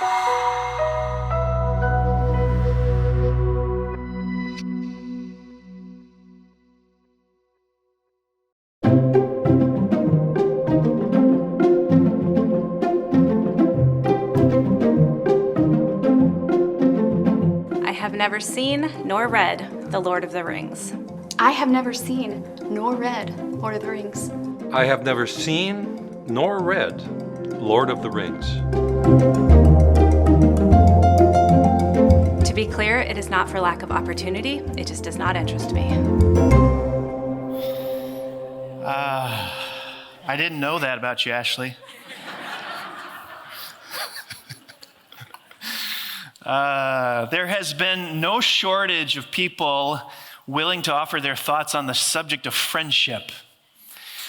I have never seen nor read The Lord of the Rings. I have never seen nor read Lord of the Rings. I have never seen nor read Lord of the Rings. To be clear, it is not for lack of opportunity. It just does not interest me. I didn't know that about you, Ashley. There has been no shortage of people willing to offer their thoughts on the subject of friendship.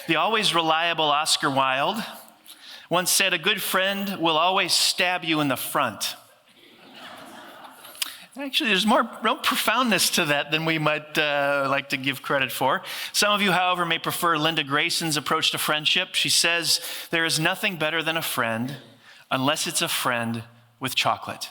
The always reliable Oscar Wilde once said, "A good friend will always stab you in the front." Actually, there's more profoundness to that than we might like to give credit for. Some of you, however, may prefer Linda Grayson's approach to friendship. She says, "There is nothing better than a friend unless it's a friend with chocolate."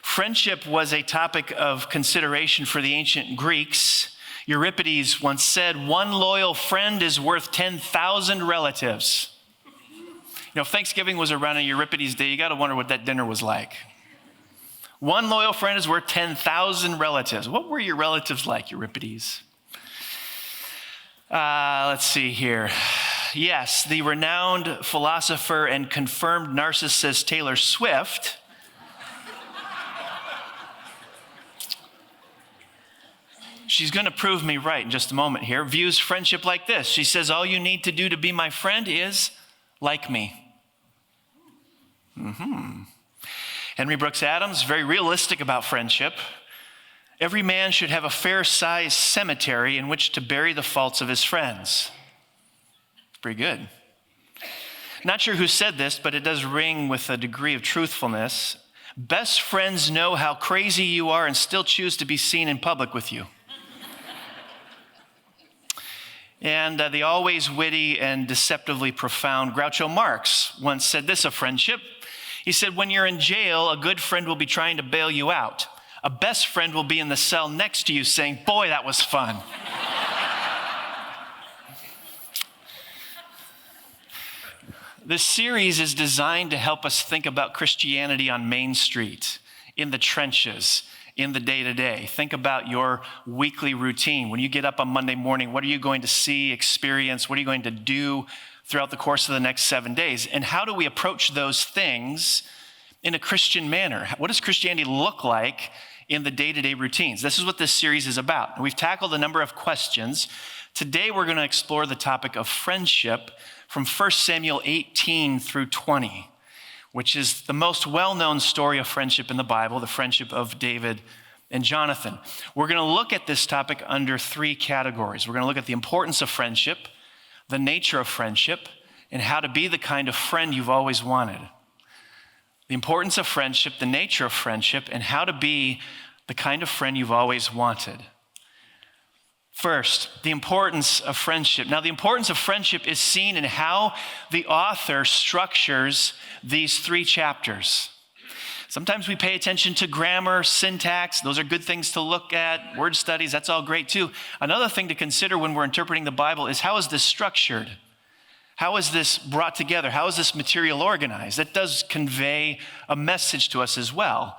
Friendship was a topic of consideration for the ancient Greeks. Euripides once said, "One loyal friend is worth 10,000 relatives." You know, if Thanksgiving was around on Euripides Day, you got to wonder what that dinner was like. One loyal friend is worth 10,000 relatives. What were your relatives like, Euripides? Let's see here. Yes, the renowned philosopher and confirmed narcissist Taylor Swift she's going to prove me right in just a moment here, views friendship like this. She says, "All you need to do to be my friend is like me." Henry Brooks Adams, very realistic about friendship. Every man should have a fair-sized cemetery in which to bury the faults of his friends. Pretty good. Not sure who said this, but it does ring with a degree of truthfulness. Best friends know how crazy you are and still choose to be seen in public with you. And the always witty and deceptively profound Groucho Marx once said this of friendship. He said, "When you're in jail, a good friend will be trying to bail you out. A best friend will be in the cell next to you saying, 'Boy, that was fun.'" This series is designed to help us think about Christianity on Main Street, in the trenches, in the day-to-day. Think about your weekly routine. When you get up on Monday morning, what are you going to see, experience? What are you going to do throughout the course of the next 7 days? And how do we approach those things in a Christian manner? What does Christianity look like in the day-to-day routines? This is what this series is about. We've tackled a number of questions. Today, we're going to explore the topic of friendship from 1 Samuel 18 through 20. Which is the most well-known story of friendship in the Bible, the friendship of David and Jonathan. We're going to look at this topic under three categories. We're going to look at the importance of friendship, the nature of friendship, and how to be the kind of friend you've always wanted. The importance of friendship, the nature of friendship, and how to be the kind of friend you've always wanted. First, the importance of friendship. Now, the importance of friendship is seen in how the author structures these three chapters. Sometimes we pay attention to grammar, syntax. Those are good things to look at. Word studies, that's all great too. Another thing to consider when we're interpreting the Bible is, how is this structured? How is this brought together? How is this material organized? That does convey a message to us as well.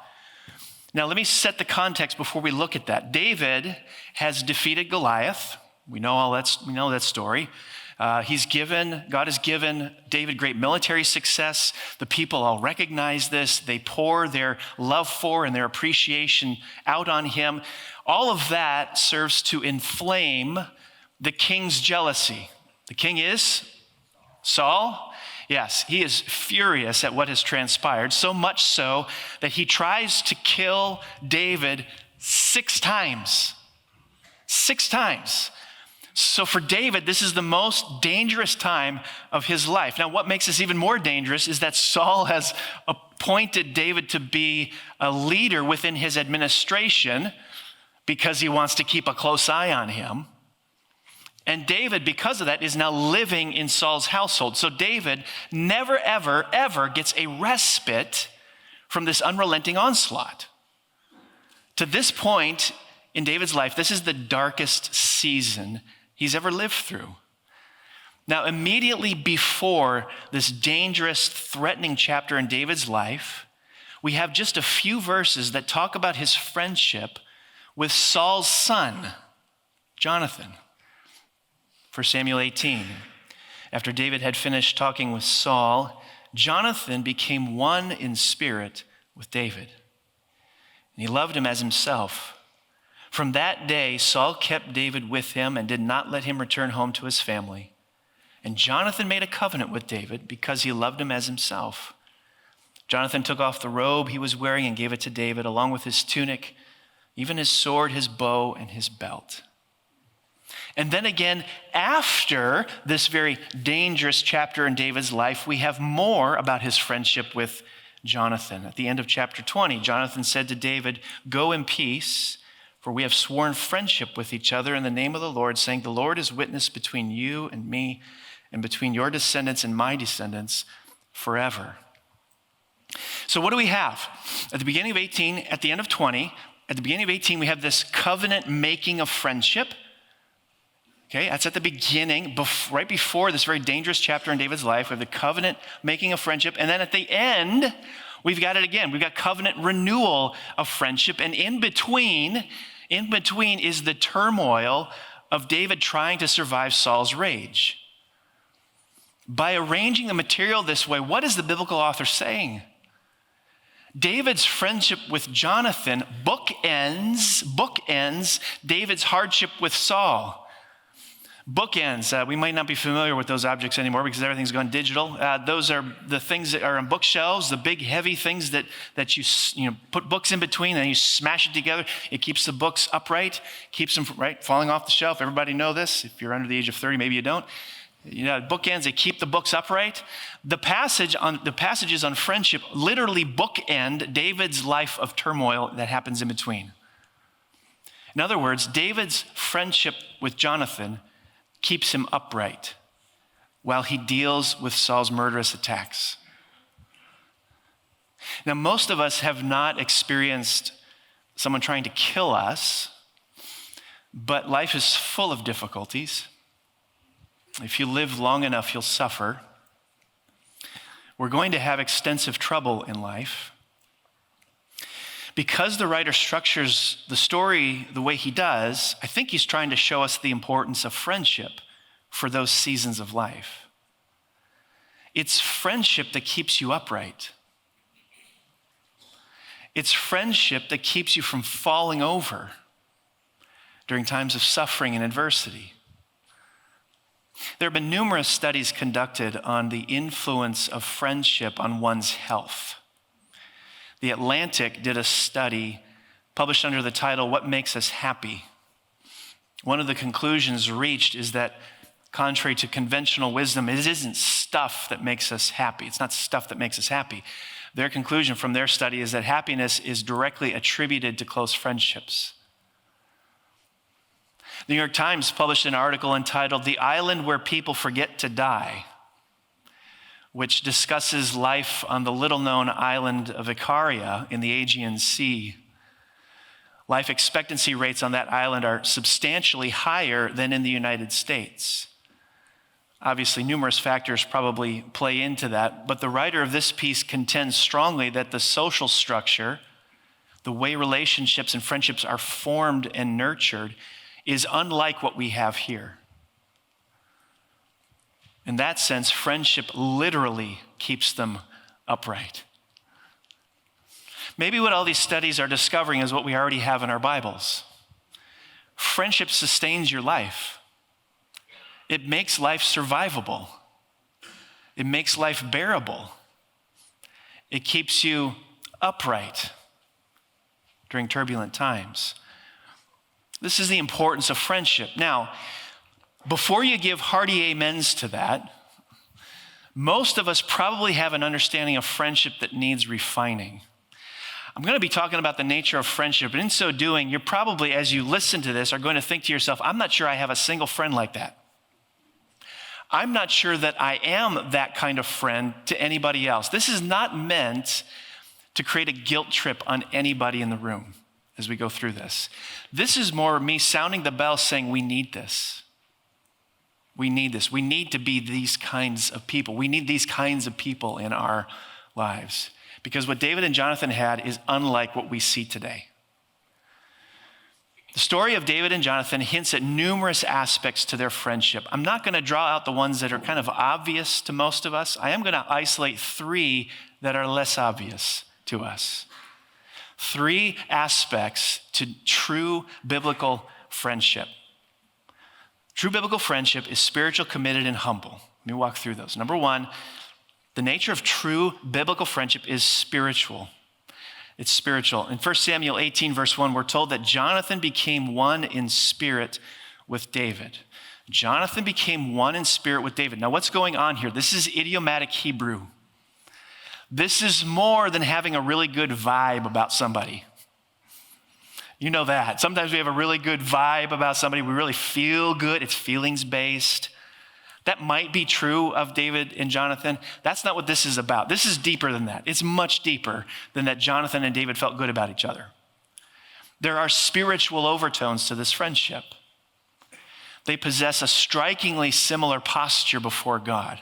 Now, let me set the context before we look at that. David has defeated Goliath. We know that story. God has given David great military success. The people all recognize this. They pour their love for and their appreciation out on him. All of that serves to inflame the king's jealousy. The king is Saul. Yes, he is furious at what has transpired, so much so that he tries to kill David 6 times. 6 times. So for David, this is the most dangerous time of his life. Now, what makes this even more dangerous is that Saul has appointed David to be a leader within his administration because he wants to keep a close eye on him. And David, because of that, is now living in Saul's household. So David never, ever, ever gets a respite from this unrelenting onslaught. To this point in David's life, this is the darkest season he's ever lived through. Now, immediately before this dangerous, threatening chapter in David's life, we have just a few verses that talk about his friendship with Saul's son, Jonathan. 1 Samuel 18. After David had finished talking with Saul, Jonathan became one in spirit with David, and he loved him as himself. From that day, Saul kept David with him and did not let him return home to his family. And Jonathan made a covenant with David because he loved him as himself. Jonathan took off the robe he was wearing and gave it to David, along with his tunic, even his sword, his bow, and his belt. And then again, after this very dangerous chapter in David's life, we have more about his friendship with Jonathan. At the end of chapter 20, Jonathan said to David, "Go in peace, for we have sworn friendship with each other in the name of the Lord, saying, 'The Lord is witness between you and me, and between your descendants and my descendants forever.'" So what do we have? At the beginning of 18, at the end of 20, at the beginning of 18, we have this covenant making of friendship. Okay, that's at the beginning, right before this very dangerous chapter in David's life. We have the covenant making of friendship. And then at the end, we've got it again. We've got covenant renewal of friendship. And in between is the turmoil of David trying to survive Saul's rage. By arranging the material this way, what is the biblical author saying? David's friendship with Jonathan bookends David's hardship with Saul. Bookends. We might not be familiar with those objects anymore because everything's gone digital. Those are the things that are on bookshelves, the big heavy things that you put books in between and you smash it together. It keeps the books upright, keeps them from falling off the shelf. Everybody know this. If you're under the age of 30, maybe you don't. Bookends, they keep the books upright. The passages on friendship literally bookend David's life of turmoil that happens in between. In other words, David's friendship with Jonathan keeps him upright while he deals with Saul's murderous attacks. Now, most of us have not experienced someone trying to kill us, but life is full of difficulties. If you live long enough, you'll suffer. We're going to have extensive trouble in life. Because the writer structures the story the way he does, I think he's trying to show us the importance of friendship for those seasons of life. It's friendship that keeps you upright. It's friendship that keeps you from falling over during times of suffering and adversity. There have been numerous studies conducted on the influence of friendship on one's health. The Atlantic did a study published under the title, "What Makes Us Happy?" One of the conclusions reached is that, contrary to conventional wisdom, it isn't stuff that makes us happy. It's not stuff that makes us happy. Their conclusion from their study is that happiness is directly attributed to close friendships. The New York Times published an article entitled, "The Island Where People Forget to Die," which discusses life on the little-known island of Icaria in the Aegean Sea. Life expectancy rates on that island are substantially higher than in the United States. Obviously, numerous factors probably play into that, but the writer of this piece contends strongly that the social structure, the way relationships and friendships are formed and nurtured, is unlike what we have here. In that sense, friendship literally keeps them upright. Maybe what all these studies are discovering is what we already have in our Bibles. Friendship sustains your life. It makes life survivable. It makes life bearable. It keeps you upright during turbulent times. This is the importance of friendship. Now, before you give hearty amens to that, most of us probably have an understanding of friendship that needs refining. I'm going to be talking about the nature of friendship, and in so doing, you're probably, as you listen to this, are going to think to yourself, I'm not sure I have a single friend like that. I'm not sure that I am that kind of friend to anybody else. This is not meant to create a guilt trip on anybody in the room as we go through this. This is more me sounding the bell saying we need this. We need this. We need to be these kinds of people. We need these kinds of people in our lives. Because what David and Jonathan had is unlike what we see today. The story of David and Jonathan hints at numerous aspects to their friendship. I'm not going to draw out the ones that are kind of obvious to most of us. I am going to isolate 3 that are less obvious to us. 3 aspects to true biblical friendship. True biblical friendship is spiritual, committed, and humble. Let me walk through those. Number 1, the nature of true biblical friendship is spiritual. It's spiritual. In 1 Samuel 18, verse 1, we're told that Jonathan became one in spirit with David. Jonathan became one in spirit with David. Now, what's going on here? This is idiomatic Hebrew. This is more than having a really good vibe about somebody. You know that. Sometimes we have a really good vibe about somebody. We really feel good. It's feelings-based. That might be true of David and Jonathan. That's not what this is about. This is deeper than that. It's much deeper than that Jonathan and David felt good about each other. There are spiritual overtones to this friendship. They possess a strikingly similar posture before God.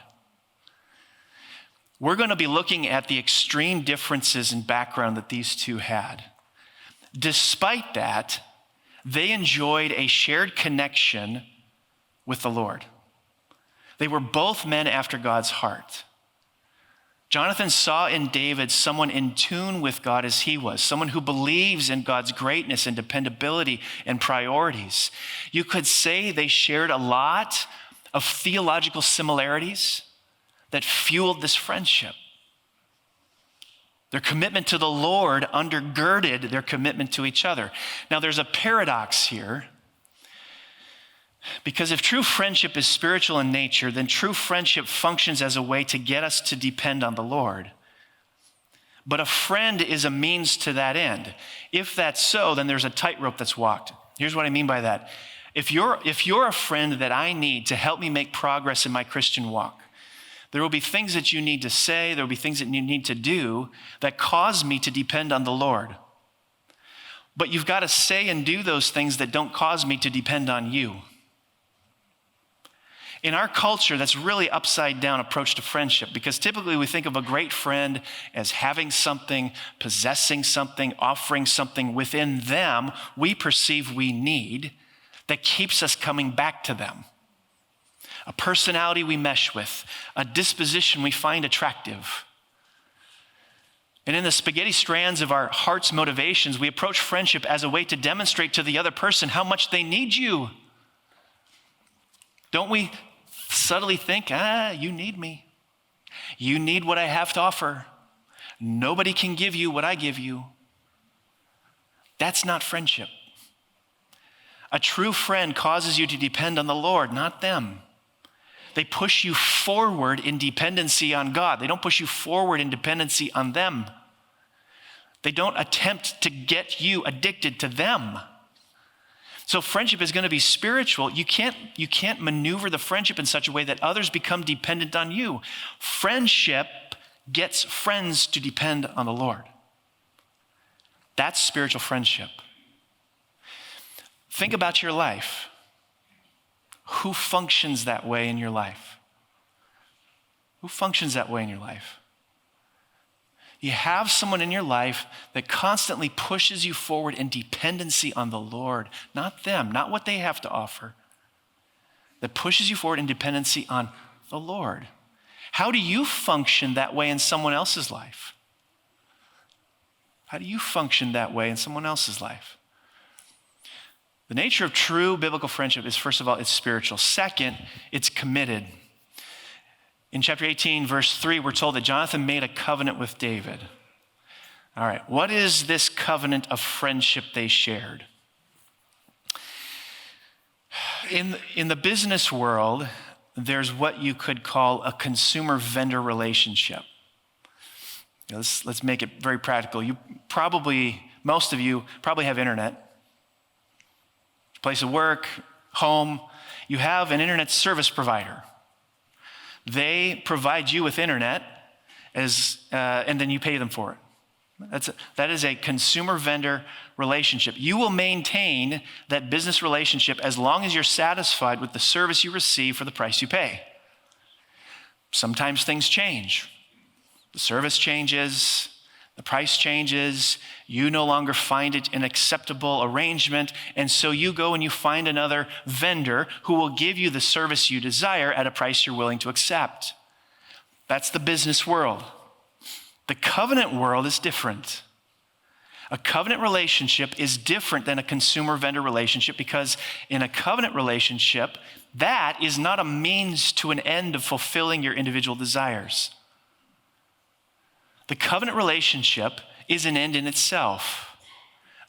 We're going to be looking at the extreme differences in background that these two had. Despite that, they enjoyed a shared connection with the Lord. They were both men after God's heart. Jonathan saw in David someone in tune with God as he was, someone who believes in God's greatness and dependability and priorities. You could say they shared a lot of theological similarities that fueled this friendship. Their commitment to the Lord undergirded their commitment to each other. Now, there's a paradox here, because if true friendship is spiritual in nature, then true friendship functions as a way to get us to depend on the Lord. But a friend is a means to that end. If that's so, then there's a tightrope that's walked. Here's what I mean by that. If you're a friend that I need to help me make progress in my Christian walk, there will be things that you need to say, there will be things that you need to do that cause me to depend on the Lord. But you've got to say and do those things that don't cause me to depend on you. In our culture, that's really upside down approach to friendship, because typically we think of a great friend as having something, possessing something, offering something within them we perceive we need that keeps us coming back to them. A personality we mesh with, a disposition we find attractive. And in the spaghetti strands of our heart's motivations, we approach friendship as a way to demonstrate to the other person how much they need you. Don't we subtly think, you need me. You need what I have to offer. Nobody can give you what I give you. That's not friendship. A true friend causes you to depend on the Lord, not them. They push you forward in dependency on God. They don't push you forward in dependency on them. They don't attempt to get you addicted to them. So friendship is going to be spiritual. You can't maneuver the friendship in such a way that others become dependent on you. Friendship gets friends to depend on the Lord. That's spiritual friendship. Think about your life. Who functions that way in your life? Who functions that way in your life? You have someone in your life that constantly pushes you forward in dependency on the Lord, not them, not what they have to offer, that pushes you forward in dependency on the Lord. How do you function that way in someone else's life? How do you function that way in someone else's life? The nature of true biblical friendship is, first of all, it's spiritual. Second, it's committed. In chapter 18, verse 3, we're told that Jonathan made a covenant with David. All right, what is this covenant of friendship they shared? In the business world, there's what you could call a consumer-vendor relationship. Let's make it very practical. Most of you probably have internet. Place of work, home, you have an internet service provider. They provide you with internet and then you pay them for it. That is a consumer-vendor relationship. You will maintain that business relationship as long as you're satisfied with the service you receive for the price you pay. Sometimes things change. The service changes, the price changes, you no longer find it an acceptable arrangement, and so you go and you find another vendor who will give you the service you desire at a price you're willing to accept. That's the business world. The covenant world is different. A covenant relationship is different than a consumer-vendor relationship because in a covenant relationship, that is not a means to an end of fulfilling your individual desires. The covenant relationship is an end in itself.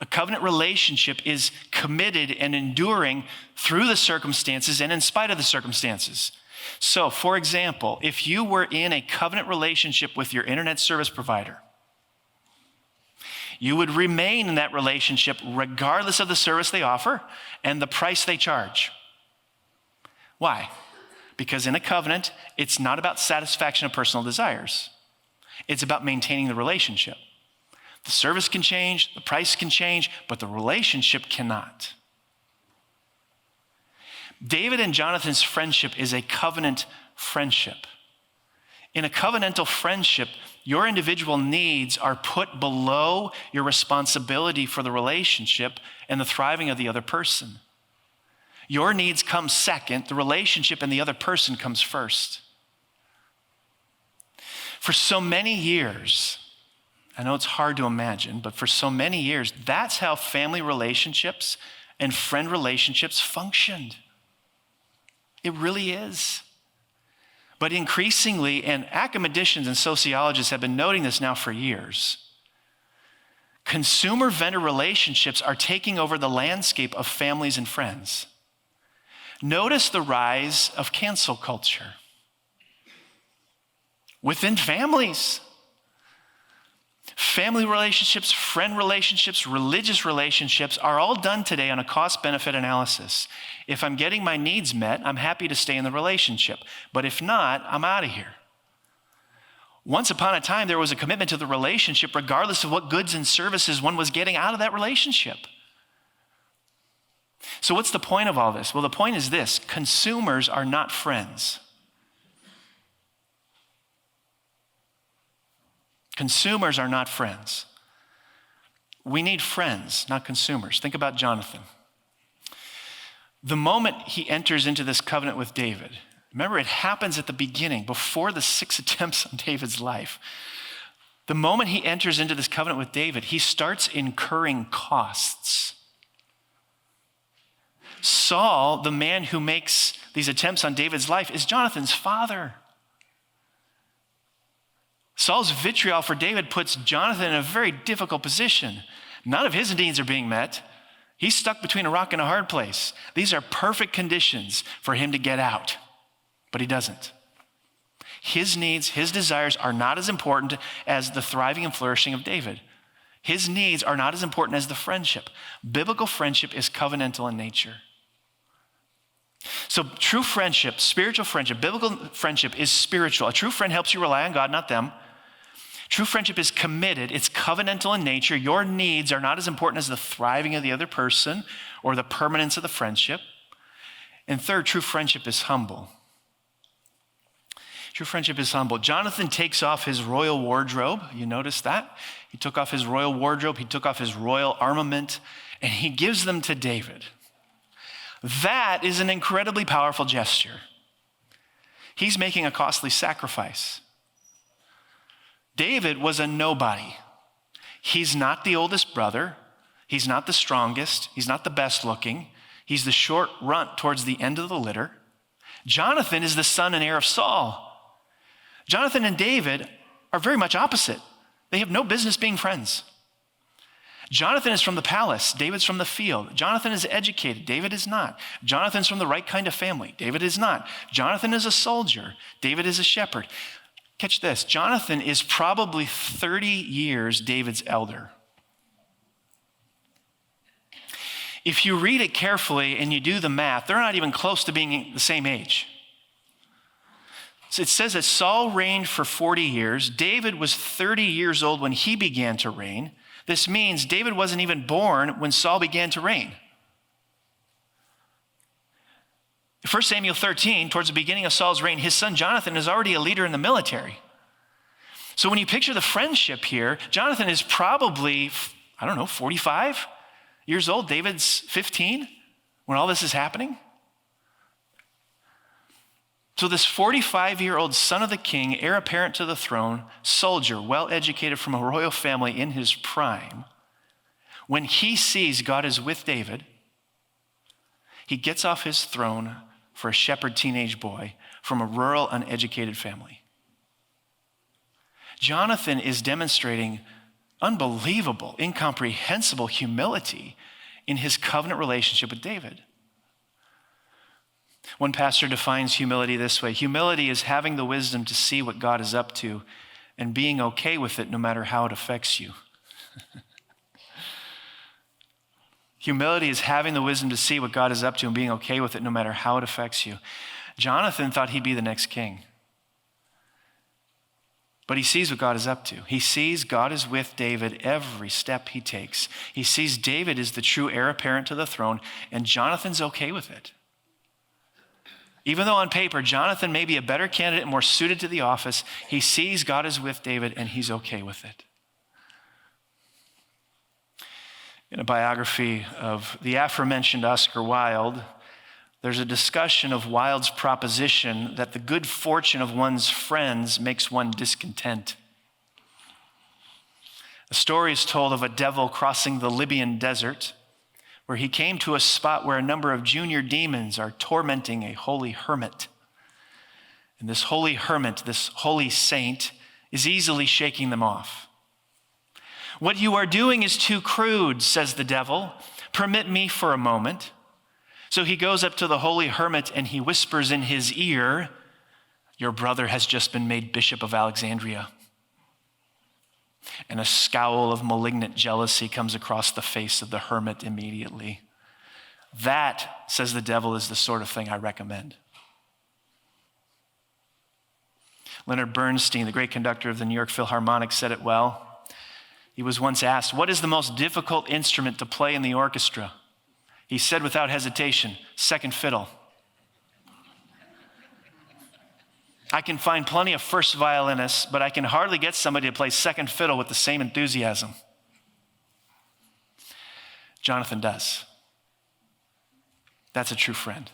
A covenant relationship is committed and enduring through the circumstances and in spite of the circumstances. So, for example, if you were in a covenant relationship with your internet service provider, you would remain in that relationship regardless of the service they offer and the price they charge. Why? Because in a covenant, it's not about satisfaction of personal desires. It's about maintaining the relationship. The service can change, the price can change, but the relationship cannot. David and Jonathan's friendship is a covenant friendship. In a covenantal friendship, your individual needs are put below your responsibility for the relationship and the thriving of the other person. Your needs come second, the relationship and the other person comes first. For so many years, I know it's hard to imagine, but for so many years, that's how family relationships and friend relationships functioned. It really is. But increasingly, and academicians and sociologists have been noting this now for years, consumer-vendor relationships are taking over the landscape of families and friends. Notice the rise of cancel culture within families. Family relationships, friend relationships, religious relationships are all done today on a cost-benefit analysis. If I'm getting my needs met, I'm happy to stay in the relationship. But if not, I'm out of here. Once upon a time, there was a commitment to the relationship regardless of what goods and services one was getting out of that relationship. So what's the point of all this? Well, the point is this: consumers are not friends. Consumers are not friends. We need friends, not consumers. Think about Jonathan. The moment he enters into this covenant with David, remember, it happens at the beginning, before the 6 attempts on David's life. The moment he enters into this covenant with David, he starts incurring costs. Saul, the man who makes these attempts on David's life, is Jonathan's father. Saul's vitriol for David puts Jonathan in a very difficult position. None of his needs are being met. He's stuck between a rock and a hard place. These are perfect conditions for him to get out, but he doesn't. His needs, his desires are not as important as the thriving and flourishing of David. His needs are not as important as the friendship. Biblical friendship is covenantal in nature. So true friendship, spiritual friendship, biblical friendship is spiritual. A true friend helps you rely on God, not them. True friendship is committed. It's covenantal in nature. Your needs are not as important as the thriving of the other person or the permanence of the friendship. And third, true friendship is humble. True friendship is humble. Jonathan takes off his royal wardrobe. You notice that? He took off his royal wardrobe. He took off his royal armament, and he gives them to David. That is an incredibly powerful gesture. He's making a costly sacrifice. David was a nobody. He's not the oldest brother. He's not the strongest. He's not the best looking. He's the short runt towards the end of the litter. Jonathan is the son and heir of Saul. Jonathan and David are very much opposite. They have no business being friends. Jonathan is from the palace. David's from the field. Jonathan is educated. David is not. Jonathan's from the right kind of family. David is not. Jonathan is a soldier. David is a shepherd. Catch this. Jonathan is probably 30 years David's elder. If you read it carefully and you do the math, they're not even close to being the same age. So it says that Saul reigned for 40 years. David was 30 years old when he began to reign. This means David wasn't even born when Saul began to reign. 1 Samuel 13, towards the beginning of Saul's reign, his son Jonathan is already a leader in the military. So when you picture the friendship here, Jonathan is probably, 45 years old. David's 15 when all this is happening. So this 45-year-old son of the king, heir apparent to the throne, soldier, well-educated from a royal family in his prime, when he sees God is with David, he gets off his throne for a shepherd teenage boy from a rural, uneducated family. Jonathan is demonstrating unbelievable, incomprehensible humility in his covenant relationship with David. One pastor defines humility this way: humility is having the wisdom to see what God is up to and being okay with it no matter how it affects you. Humility is having the wisdom to see what God is up to and being okay with it no matter how it affects you. Jonathan thought he'd be the next king. But he sees what God is up to. He sees God is with David every step he takes. He sees David is the true heir apparent to the throne, and Jonathan's okay with it. Even though on paper, Jonathan may be a better candidate, more suited to the office, he sees God is with David and he's okay with it. In a biography of the aforementioned Oscar Wilde, there's a discussion of Wilde's proposition that the good fortune of one's friends makes one discontent. A story is told of a devil crossing the Libyan desert, where he came to a spot where a number of junior demons are tormenting a holy hermit. And this holy hermit, this holy saint, is easily shaking them off. "What you are doing is too crude," says the devil. "Permit me for a moment." So he goes up to the holy hermit and he whispers in his ear, "Your brother has just been made Bishop of Alexandria." And a scowl of malignant jealousy comes across the face of the hermit immediately. "That," says the devil, "is the sort of thing I recommend." Leonard Bernstein, the great conductor of the New York Philharmonic, said it well. He was once asked, "What is the most difficult instrument to play in the orchestra?" He said without hesitation, "Second fiddle." I can find plenty of first violinists, but I can hardly get somebody to play second fiddle with the same enthusiasm. Jonathan does. That's a true friend.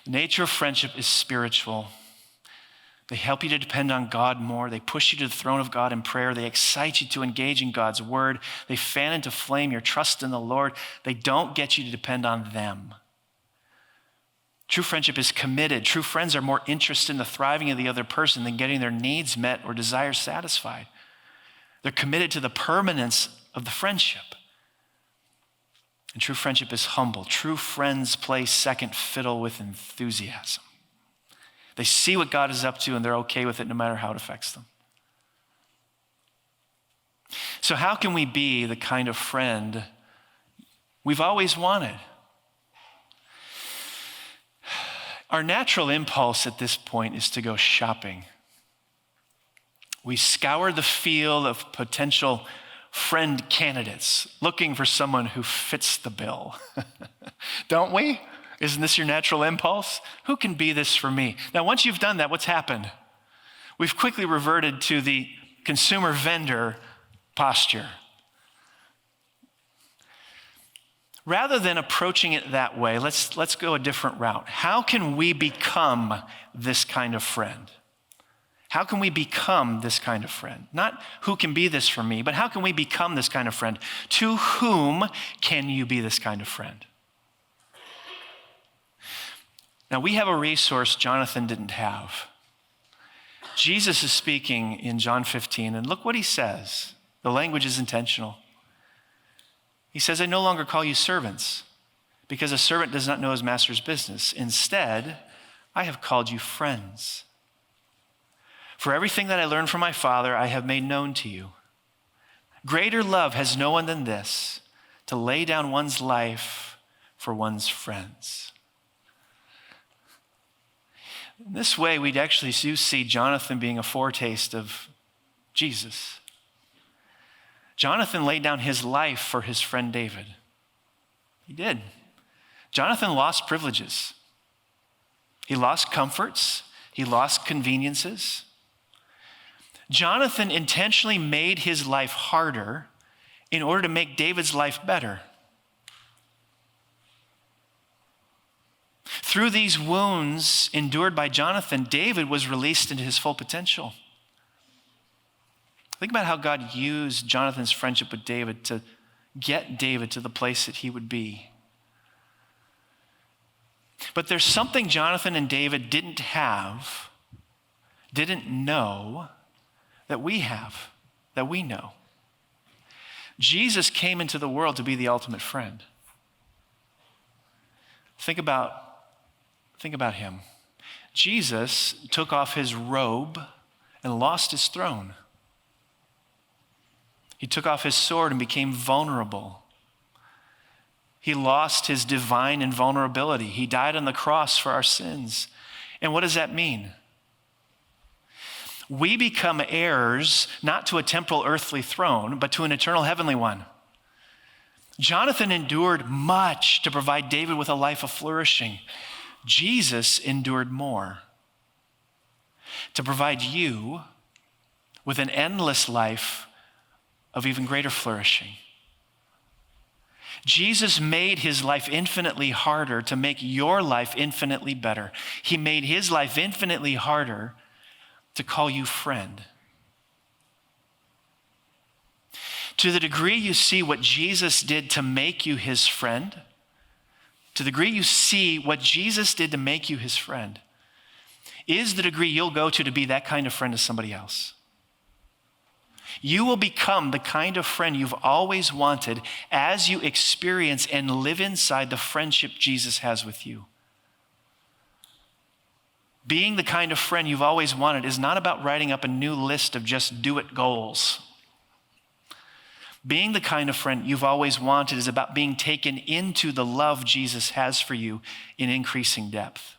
The nature of friendship is spiritual. They help you to depend on God more. They push you to the throne of God in prayer. They excite you to engage in God's word. They fan into flame your trust in the Lord. They don't get you to depend on them. True friendship is committed. True friends are more interested in the thriving of the other person than getting their needs met or desires satisfied. They're committed to the permanence of the friendship. And true friendship is humble. True friends play second fiddle with enthusiasm. They see what God is up to and they're okay with it no matter how it affects them. So how can we be the kind of friend we've always wanted? Our natural impulse at this point is to go shopping. We scour the field of potential friend candidates, looking for someone who fits the bill. Don't we? Isn't this your natural impulse? Who can be this for me? Now, once you've done that, what's happened? We've quickly reverted to the consumer vendor posture. Rather than approaching it that way, let's go a different route. How can we become this kind of friend? How can we become this kind of friend? Not who can be this for me, but how can we become this kind of friend? To whom can you be this kind of friend? Now, we have a resource Jonathan didn't have. Jesus is speaking in John 15, and look what he says. The language is intentional. He says, "I no longer call you servants, because a servant does not know his master's business. Instead, I have called you friends. For everything that I learned from my Father, I have made known to you. Greater love has no one than this, to lay down one's life for one's friends." In this way, we'd actually see Jonathan being a foretaste of Jesus. Jonathan laid down his life for his friend David. He did. Jonathan lost privileges. He lost comforts. He lost conveniences. Jonathan intentionally made his life harder in order to make David's life better. Through these wounds endured by Jonathan, David was released into his full potential. Think about how God used Jonathan's friendship with David to get David to the place that he would be. But there's something Jonathan and David didn't have, didn't know, that we have, that we know. Jesus came into the world to be the ultimate friend. Think about him. Jesus took off his robe and lost his throne. He took off his sword and became vulnerable. He lost his divine invulnerability. He died on the cross for our sins. And what does that mean? We become heirs not to a temporal earthly throne, but to an eternal heavenly one. Jonathan endured much to provide David with a life of flourishing. Jesus endured more to provide you with an endless life of even greater flourishing. Jesus made his life infinitely harder to make your life infinitely better. He made his life infinitely harder to call you friend. To the degree you see what Jesus did to make you his friend, to the degree you see what Jesus did to make you his friend, is the degree you'll go to be that kind of friend to somebody else. You will become the kind of friend you've always wanted as you experience and live inside the friendship Jesus has with you. Being the kind of friend you've always wanted is not about writing up a new list of just do it goals. Being the kind of friend you've always wanted is about being taken into the love Jesus has for you in increasing depth.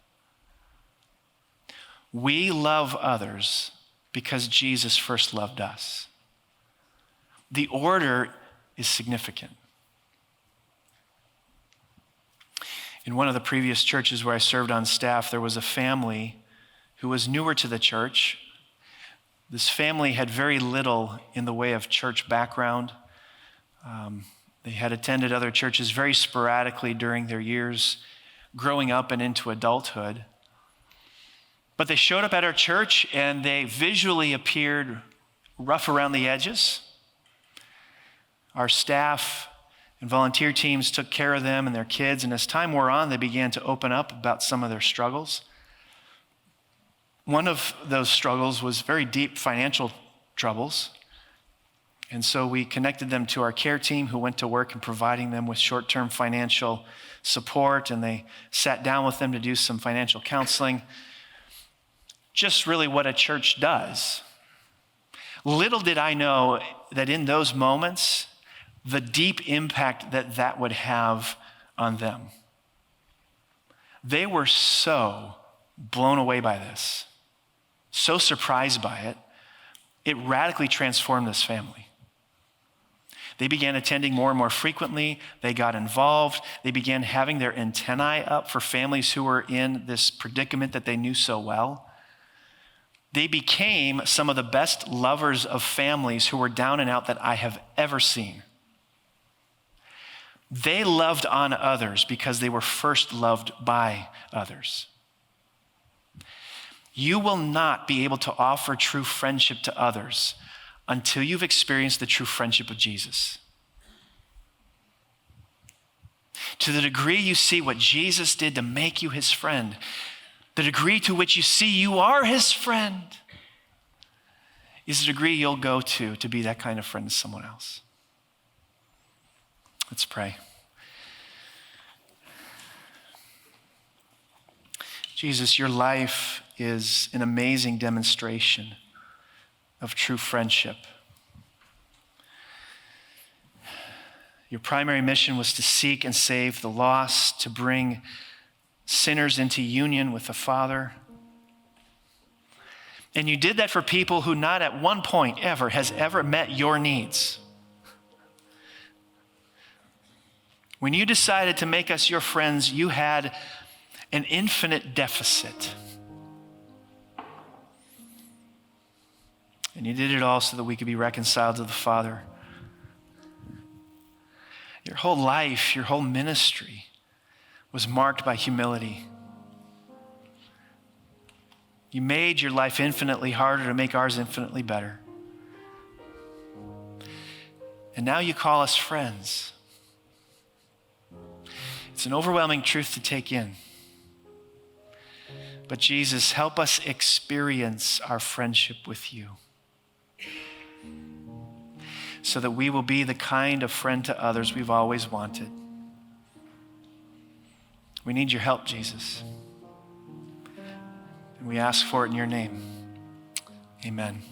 We love others because Jesus first loved us. The order is significant. In one of the previous churches where I served on staff, there was a family who was newer to the church. This family had very little in the way of church background. They had attended other churches very sporadically during their years growing up and into adulthood. But they showed up at our church and they visually appeared rough around the edges. Our staff and volunteer teams took care of them and their kids, and as time wore on, they began to open up about some of their struggles. One of those struggles was very deep financial troubles. And so we connected them to our care team who went to work in providing them with short-term financial support, and they sat down with them to do some financial counseling. Just really what a church does. Little did I know that in those moments, the deep impact that would have on them. They were so blown away by this, so surprised by it, it radically transformed this family. They began attending more and more frequently. They got involved. They began having their antennae up for families who were in this predicament that they knew so well. They became some of the best lovers of families who were down and out that I have ever seen. They loved on others because they were first loved by others. You will not be able to offer true friendship to others until you've experienced the true friendship of Jesus. To the degree you see what Jesus did to make you his friend, the degree to which you see you are his friend, is the degree you'll go to be that kind of friend to someone else. Let's pray. Jesus, your life is an amazing demonstration of true friendship. Your primary mission was to seek and save the lost, to bring sinners into union with the Father. And you did that for people who not at one point ever has ever met your needs. When you decided to make us your friends, you had an infinite deficit. And you did it all so that we could be reconciled to the Father. Your whole life, your whole ministry was marked by humility. You made your life infinitely harder to make ours infinitely better. And now you call us friends. It's an overwhelming truth to take in. But Jesus, help us experience our friendship with you so that we will be the kind of friend to others we've always wanted. We need your help, Jesus. And we ask for it in your name. Amen.